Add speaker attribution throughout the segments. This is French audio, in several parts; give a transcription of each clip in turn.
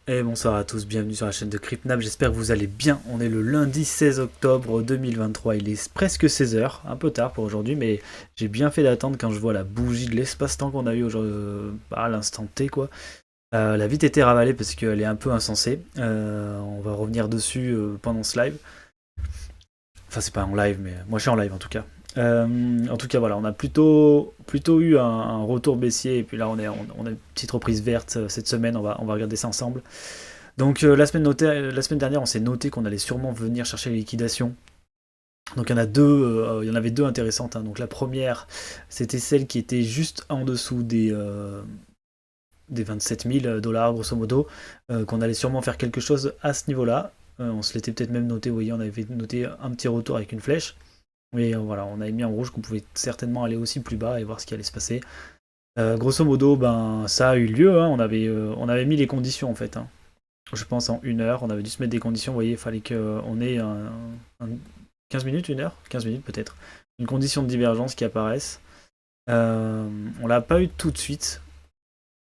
Speaker 1: Et bonsoir à tous, bienvenue sur la chaîne de CryptNap, j'espère que vous allez bien. On est le lundi 16 octobre 2023, il est presque 16 h, un peu tard pour aujourd'hui, mais j'ai bien fait d'attendre quand je vois la bougie de l'espace-temps qu'on a eu à l'instant T, quoi. Elle a vite été ravalée parce qu'elle est un peu insensée. On va revenir dessus pendant ce live. Enfin, c'est pas en live, mais moi je suis en live en tout cas. En tout cas, voilà, on a plutôt eu un retour baissier, et puis là on a une petite reprise verte cette semaine, on va regarder ça ensemble. Donc la semaine dernière, on s'est noté qu'on allait sûrement venir chercher les liquidations. Donc il y en avait deux intéressantes, hein. Donc la première, c'était celle qui était juste en dessous des 27 000 dollars grosso modo, qu'on allait sûrement faire quelque chose à ce niveau-là. On se l'était peut-être même noté, vous voyez, on avait noté un petit retour avec une flèche. Mais voilà, on avait mis en rouge qu'on pouvait certainement aller aussi plus bas et voir ce qui allait se passer. Grosso modo, ben ça a eu lieu, hein. On avait mis les conditions en fait, hein. Je pense en 1 heure, on avait dû se mettre des conditions, vous voyez, il fallait qu'on ait un 15 minutes, 1 heure, 15 minutes peut-être, une condition de divergence qui apparaisse. On l'a pas eu tout de suite.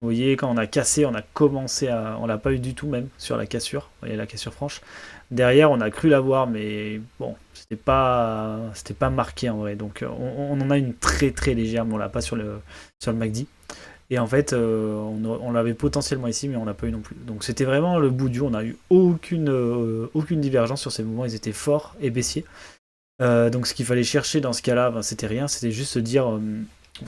Speaker 1: Vous voyez, quand on a cassé, on a commencé à. On l'a pas eu du tout même sur la cassure. Vous voyez la cassure franche. Derrière, on a cru l'avoir, mais bon, c'était pas marqué en vrai. Donc on en a une très très légère, mais on l'a pas sur le MACD. Et en fait, on l'avait potentiellement ici, mais on l'a pas eu non plus. Donc c'était vraiment le bout du jour. On n'a eu aucune divergence sur ces mouvements. Ils étaient forts et baissiers. Donc ce qu'il fallait chercher dans ce cas-là, ben, c'était rien. C'était juste se dire,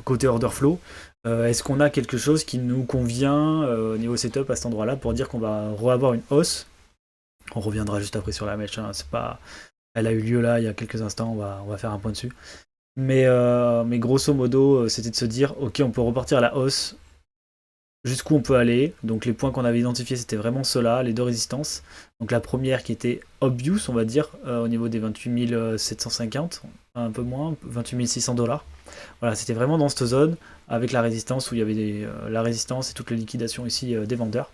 Speaker 1: côté order flow, est-ce qu'on a quelque chose qui nous convient au niveau setup à cet endroit-là pour dire qu'on va avoir une hausse. On reviendra juste après sur la mèche, hein. C'est pas... Elle a eu lieu là il y a quelques instants. On va faire un point dessus. Mais grosso modo, c'était de se dire, ok, on peut repartir à la hausse, jusqu'où on peut aller. Donc les points qu'on avait identifiés, c'était vraiment ceux-là, les deux résistances. Donc la première qui était obvious, on va dire, au niveau des 28 750, un peu moins, 28 600 dollars. Voilà, c'était vraiment dans cette zone, avec la résistance, où il y avait la résistance et toutes les liquidations ici des vendeurs.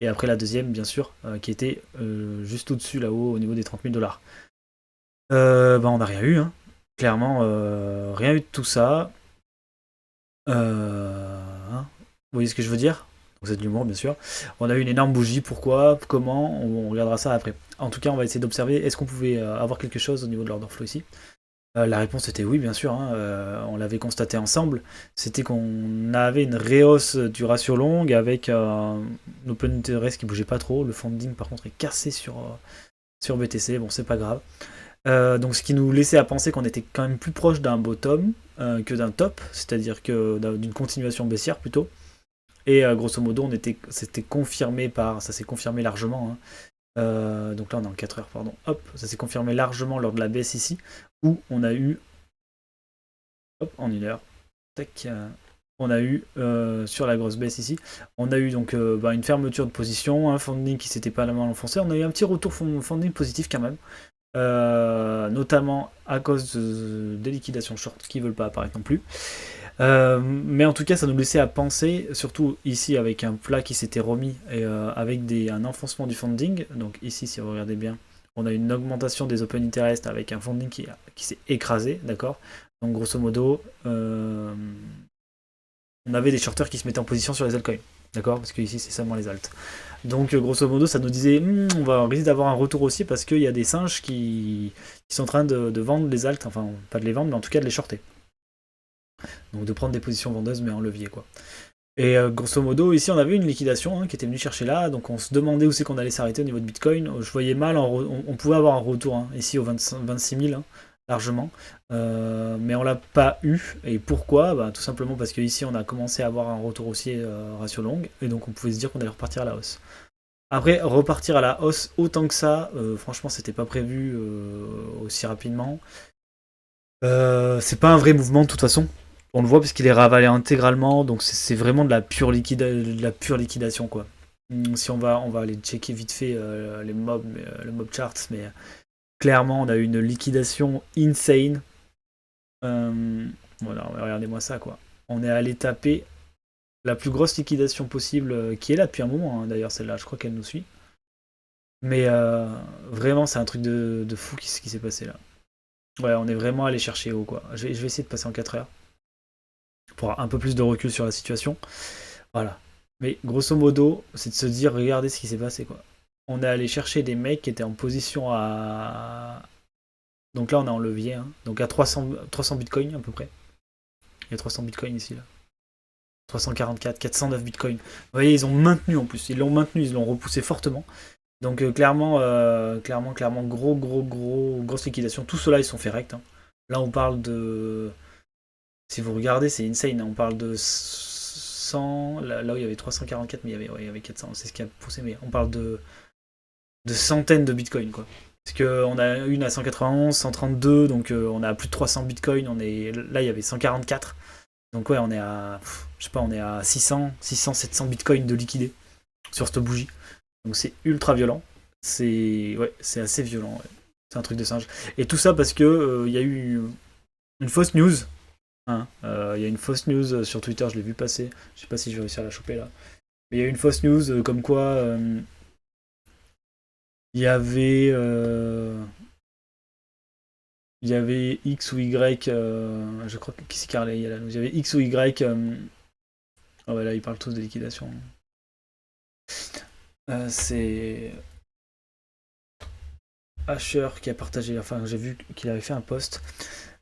Speaker 1: Et après la deuxième, bien sûr, qui était juste au-dessus, là-haut, au niveau des 30 000 dollars. Ben, on n'a rien eu, hein. Clairement, rien eu de tout ça. Hein. Vous voyez ce que je veux dire? Donc c'est de l'humour, bien sûr. On a eu une énorme bougie. Pourquoi? Comment? On regardera ça après. En tout cas, on va essayer d'observer. Est-ce qu'on pouvait avoir quelque chose au niveau de l'order flow ici? La réponse était oui, bien sûr, hein. On l'avait constaté ensemble. C'était qu'on avait une rehausse du ratio long avec un open interest qui bougeait pas trop. Le funding, par contre, est cassé sur BTC. Bon, c'est pas grave. Donc ce qui nous laissait à penser qu'on était quand même plus proche d'un bottom que d'un top, c'est-à-dire que d'une continuation baissière plutôt. Et grosso modo, c'était confirmé ça s'est confirmé largement, hein. Donc là, on est en 4 heures, pardon. Hop, ça s'est confirmé largement lors de la baisse ici, où on a eu, hop, en 1 heure, tac, on a eu sur la grosse baisse ici, on a eu donc une fermeture de position, un funding qui s'était pas mal enfoncé, on a eu un petit retour funding positif quand même. Notamment à cause des liquidations short qui ne veulent pas apparaître non plus. Mais en tout cas, ça nous laissait à penser, surtout ici avec un plat qui s'était remis et avec un enfoncement du funding. Donc ici, si vous regardez bien, on a une augmentation des open interest avec un funding qui s'est écrasé, d'accord. Donc grosso modo, on avait des shorters qui se mettaient en position sur les altcoins, d'accord, parce que ici c'est seulement les alts. Donc grosso modo, ça nous disait, on risque d'avoir un retour aussi parce qu'il y a des singes qui sont en train de vendre les alts, enfin pas de les vendre, mais en tout cas de les shorter. Donc de prendre des positions vendeuses mais en levier, quoi. Et grosso modo, ici on avait une liquidation, hein, qui était venue chercher là, donc on se demandait où c'est qu'on allait s'arrêter au niveau de Bitcoin. Je voyais mal, on pouvait avoir un retour, hein, ici au 26 000, hein, largement. Mais on l'a pas eu. Et pourquoi? Bah, tout simplement parce qu'ici on a commencé à avoir un retour haussier ratio long, et donc on pouvait se dire qu'on allait repartir à la hausse. Après, repartir à la hausse autant que ça, franchement, c'était pas prévu aussi rapidement. C'est pas un vrai mouvement de toute façon. On le voit parce qu'il est ravalé intégralement, donc c'est vraiment de la pure liquidation, quoi. Si on va aller checker vite fait le mob charts, mais clairement on a eu une liquidation insane. Voilà, regardez-moi ça, quoi. On est allé taper la plus grosse liquidation possible, qui est là depuis un moment, hein, d'ailleurs celle-là, je crois qu'elle nous suit. Mais vraiment, c'est un truc de fou qui s'est passé là. Ouais, on est vraiment allé chercher haut, quoi. Je vais essayer de passer en 4 heures pour avoir un peu plus de recul sur la situation. Voilà. Mais grosso modo, c'est de se dire, regardez ce qui s'est passé, quoi. On est allé chercher des mecs qui étaient en position à... Donc là, on est en levier, hein. Donc à 300 bitcoins à peu près. Il y a 300 bitcoins ici, là. 344, 409 bitcoins. Vous voyez, ils ont maintenu en plus. Ils l'ont maintenu, ils l'ont repoussé fortement. Donc clairement, grosse liquidation. Tout cela, ils sont fait rect, hein. Là, on parle de... Si vous regardez, c'est insane, hein. On parle de 100... Là où il y avait 344, mais il y avait 400. C'est ce qui a poussé, mais on parle de centaines de bitcoins, quoi. Parce qu'on a une à 191, 132, donc on a plus de 300 bitcoins. Là, il y avait 144. Donc ouais, on est à... Je sais pas, on est à 600, 700 bitcoins de liquidés sur cette bougie. Donc c'est ultra violent. C'est assez violent. Ouais. C'est un truc de singe. Et tout ça parce que il y a eu une fausse news. Hein. Il y a une fausse news sur Twitter, je l'ai vu passer. Je sais pas si je vais réussir à la choper là. Mais il y a eu une fausse news comme quoi il y avait il y avait X ou Y. Je crois que c'est Carly. Il y avait X ou Y. Oh ouais, là, ils parlent tous de liquidation. C'est Asher qui a partagé, enfin j'ai vu qu'il avait fait un post.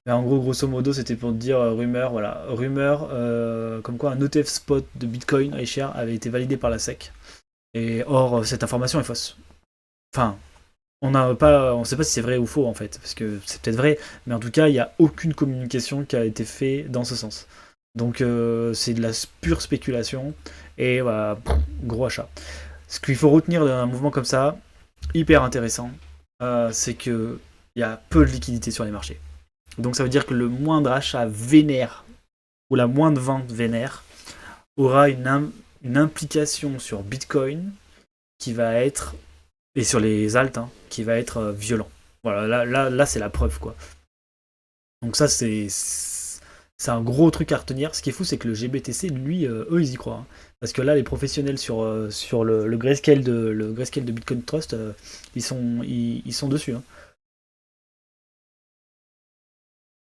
Speaker 1: Mais en gros, grosso modo, c'était pour dire rumeur, voilà, rumeur, comme quoi un ETF spot de Bitcoin iShare avait été validé par la SEC. Et or, cette information est fausse. Enfin, on sait pas si c'est vrai ou faux en fait, parce que c'est peut-être vrai, mais en tout cas, il n'y a aucune communication qui a été faite dans ce sens. Donc c'est de la pure spéculation et voilà, gros achat. Ce qu'il faut retenir d'un mouvement comme ça, hyper intéressant, c'est que il y a peu de liquidité sur les marchés. Donc ça veut dire que le moindre achat vénère ou la moindre vente vénère aura une implication sur Bitcoin qui va être, et sur les alts, hein, qui va être violent. Voilà, là c'est la preuve, quoi. Donc ça, c'est un gros truc à retenir. Ce qui est fou, c'est que le GBTC, lui, eux, ils y croient, hein. Parce que là, les professionnels sur le grayscale de Bitcoin Trust, ils sont dessus, hein.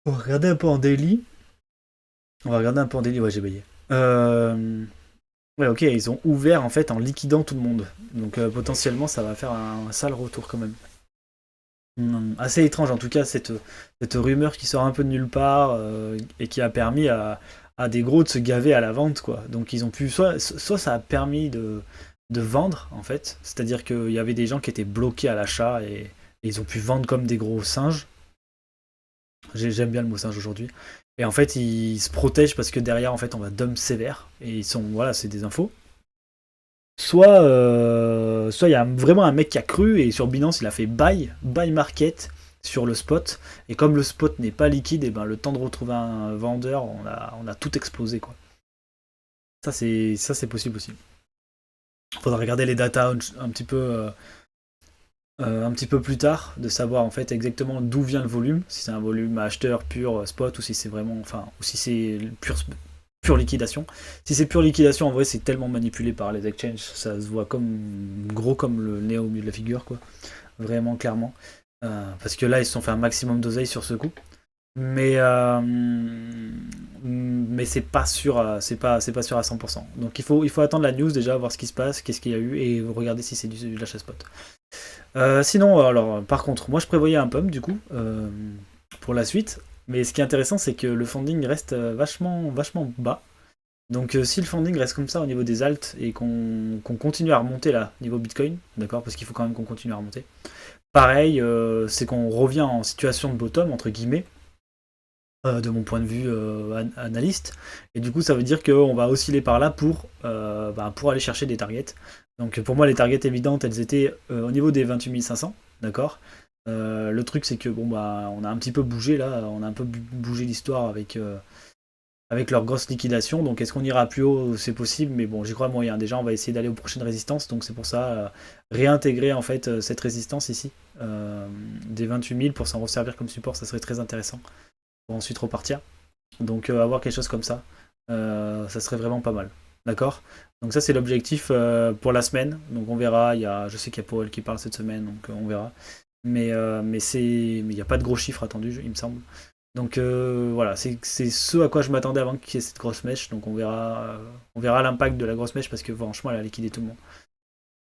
Speaker 1: On va regarder un peu en daily. Ouais, j'ai baillé. Ouais, ok, ils ont ouvert en fait en liquidant tout le monde. Donc potentiellement, ça va faire un sale retour quand même. Assez étrange en tout cas cette rumeur qui sort un peu de nulle part et qui a permis à des gros de se gaver à la vente, quoi. Donc ils ont pu soit ça a permis de vendre en fait, c'est-à-dire qu'il y avait des gens qui étaient bloqués à l'achat et ils ont pu vendre comme des gros singes. J'aime bien le mot singe aujourd'hui. Et en fait ils se protègent parce que derrière en fait on va dump sévère et ils sont, voilà, c'est des infos. Soit il y a vraiment un mec qui a cru et sur Binance il a fait buy market sur le spot. Et comme le spot n'est pas liquide, et ben le temps de retrouver un vendeur, on a tout explosé, quoi. Ça c'est possible aussi. Faudra regarder les datas un petit peu plus tard, de savoir en fait exactement d'où vient le volume, si c'est un volume acheteur pur spot ou si c'est vraiment, enfin, ou si c'est pure liquidation. Si c'est pure liquidation, en vrai, c'est tellement manipulé par les exchanges, ça se voit comme gros comme le nez au milieu de la figure, quoi. Vraiment, clairement. Parce que là, ils se sont fait un maximum d'oseille sur ce coup. Mais c'est pas sûr, c'est pas sûr à 100%. Donc il faut attendre la news déjà, voir ce qui se passe, qu'est-ce qu'il y a eu, et regarder si c'est du l'achat spot. Sinon, alors, par contre, moi je prévoyais un pump du coup pour la suite. Mais ce qui est intéressant, c'est que le funding reste vachement bas. Donc si le funding reste comme ça au niveau des alts et qu'on continue à remonter là, niveau Bitcoin, d'accord, parce qu'il faut quand même qu'on continue à remonter. Pareil, c'est qu'on revient en situation de bottom, entre guillemets, de mon point de vue analyste. Et du coup, ça veut dire qu'on va osciller par là pour aller chercher des targets. Donc pour moi, les targets évidentes, elles étaient au niveau des 28 500, d'accord. Le truc, c'est que bon, bah, on a un petit peu bougé là, on a un peu bougé l'histoire avec leur grosse liquidation. Donc est-ce qu'on ira plus haut? C'est possible, mais bon, j'y crois moyen. Déjà, on va essayer d'aller aux prochaines résistances. Donc c'est pour ça, réintégrer en fait cette résistance ici, des 28 000 pour s'en resservir comme support, ça serait très intéressant pour ensuite repartir. Donc avoir quelque chose comme ça, ça serait vraiment pas mal. D'accord. Donc ça c'est l'objectif pour la semaine. Donc on verra. Je sais qu'il y a Powell qui parle cette semaine, donc on verra. Mais il n'y a pas de gros chiffres attendus, il me semble. Donc voilà, c'est ce à quoi je m'attendais avant qu'il y ait cette grosse mèche. Donc on verra l'impact de la grosse mèche parce que franchement, elle a liquidé tout le monde.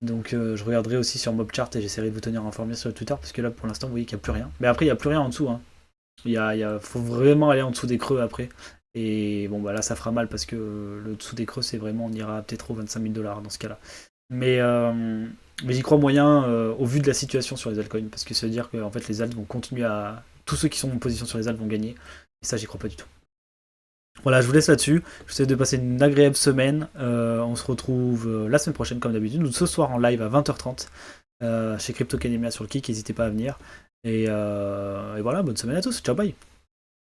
Speaker 1: Donc je regarderai aussi sur Mobchart et j'essaierai de vous tenir informé sur le Twitter parce que là pour l'instant vous voyez qu'il n'y a plus rien. Mais après il n'y a plus rien en dessous. Hein. Faut vraiment aller en dessous des creux après. Et bon bah là ça fera mal parce que le dessous des creux c'est vraiment on ira peut-être aux 25 000 dollars dans ce cas-là. Mais, euh, mais j'y crois moyen au vu de la situation sur les altcoins parce que ça veut dire que en fait les alts vont continuer à. Tous ceux qui sont en position sur les alts vont gagner. Et ça j'y crois pas du tout. Voilà, je vous laisse là-dessus. Je vous souhaite de passer une agréable semaine. On se retrouve la semaine prochaine, comme d'habitude, ou ce soir en live à 20h30 chez CryptoCademia sur le Kik. N'hésitez pas à venir. Et voilà, bonne semaine à tous. Ciao, bye.